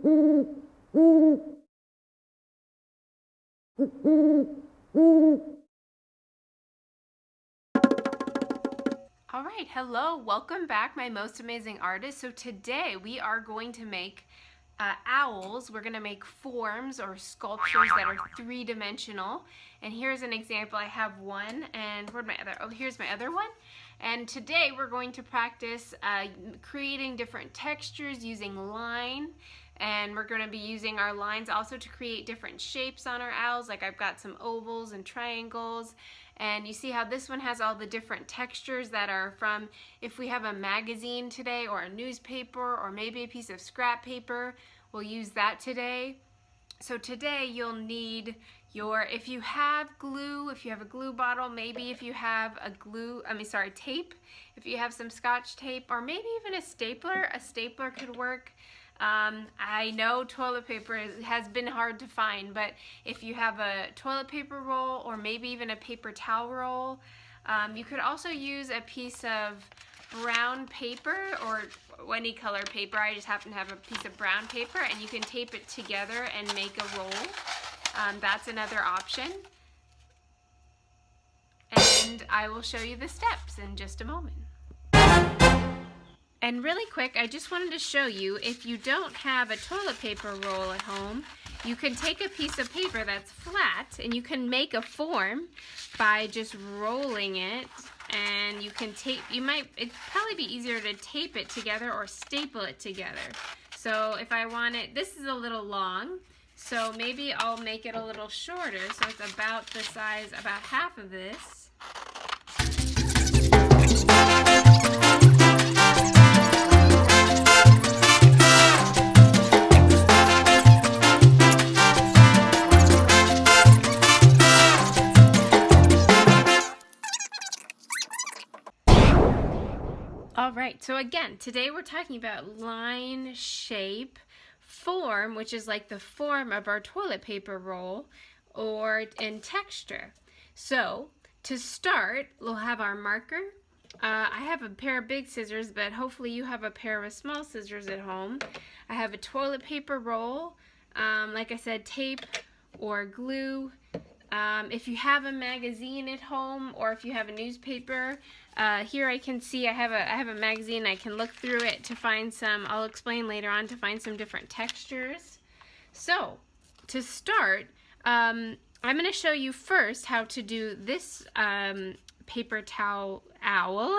All right, hello, welcome back, my most amazing artist. So today we are going to make owls. We're going to make forms or sculptures that are three-dimensional. And here's an example. I have one, and where'd my other? Oh, here's my other one. And today we're going to practice creating different textures using line. And we're going to be using our lines also to create different shapes on our owls. Like I've got some ovals and triangles. And you see how this one has all the different textures that are from, if we have a magazine today or a newspaper or maybe a piece of scrap paper, we'll use that today. So today you'll need if you have glue, if you have a glue bottle, maybe if you have tape, if you have some Scotch tape, or maybe even a stapler could work. I know toilet paper has been hard to find, but if you have a toilet paper roll or maybe even a paper towel roll, you could also use a piece of brown paper or any color paper. I just happen to have a piece of brown paper, and you can tape it together and make a roll. That's another option. And I will show you the steps in just a moment. And really quick, I just wanted to show you, if you don't have a toilet paper roll at home, you can take a piece of paper that's flat and you can make a form by just rolling it, and you can tape, it'd probably be easier to tape it together or staple it together. So if I want it, this is a little long, so maybe I'll make it a little shorter, so it's about the size, about half of this. All right, so again, today we're talking about line, shape, form, which is like the form of our toilet paper roll, in texture. So to start, we'll have our marker. I have a pair of big scissors, but hopefully you have a pair of small scissors at home. I have a toilet paper roll, like I said, tape or glue. If you have a magazine at home, or if you have a newspaper, here I can see I have a magazine. I can look through it to find some, I'll explain later on, to find some different textures. So to start, I'm going to show you first how to do this paper towel owl.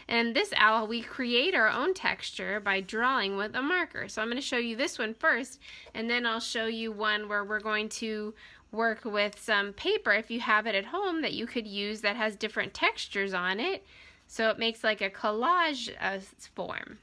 And this owl, we create our own texture by drawing with a marker. So I'm going to show you this one first, and then I'll show you one where we're going to work with some paper, if you have it at home, that you could use that has different textures on it, so it makes like a collage form.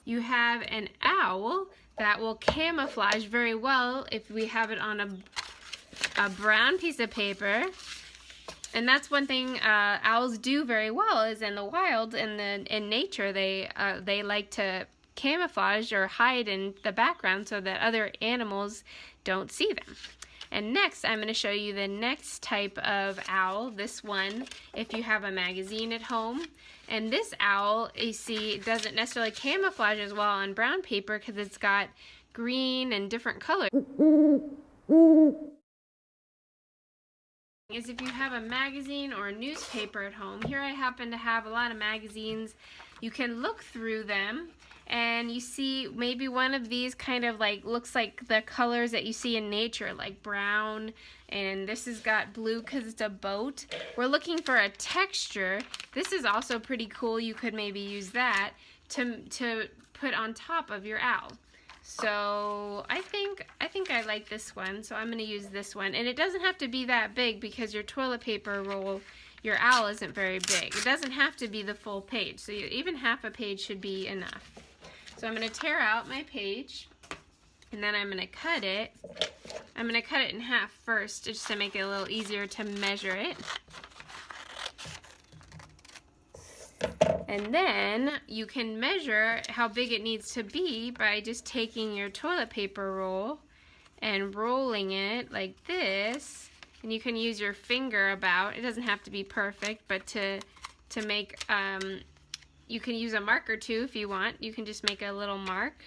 You have an owl that will camouflage very well if we have it on a brown piece of paper. And that's one thing owls do very well, is in the wild, in nature, they like to camouflage or hide in the background so that other animals don't see them. And next, I'm going to show you the next type of owl, this one, if you have a magazine at home. And this owl, you see, doesn't necessarily camouflage as well on brown paper because it's got green and different colors. Is if you have a magazine or a newspaper at home. Here I happen to have a lot of magazines. You can look through them, and you see maybe one of these kind of like looks like the colors that you see in nature, like brown, and this has got blue because it's a boat. We're looking for a texture. This is also pretty cool. You could maybe use that to put on top of your owl. So I think I like this one, so I'm going to use this one. And it doesn't have to be that big because your toilet paper roll, your owl isn't very big. It doesn't have to be the full page, so even half a page should be enough. So I'm going to tear out my page, and then I'm going to cut it. I'm going to cut it in half first just to make it a little easier to measure it. And then you can measure how big it needs to be by just taking your toilet paper roll and rolling it like this. And you can use your finger about. It doesn't have to be perfect, but to make, you can use a marker too if you want. You can just make a little mark.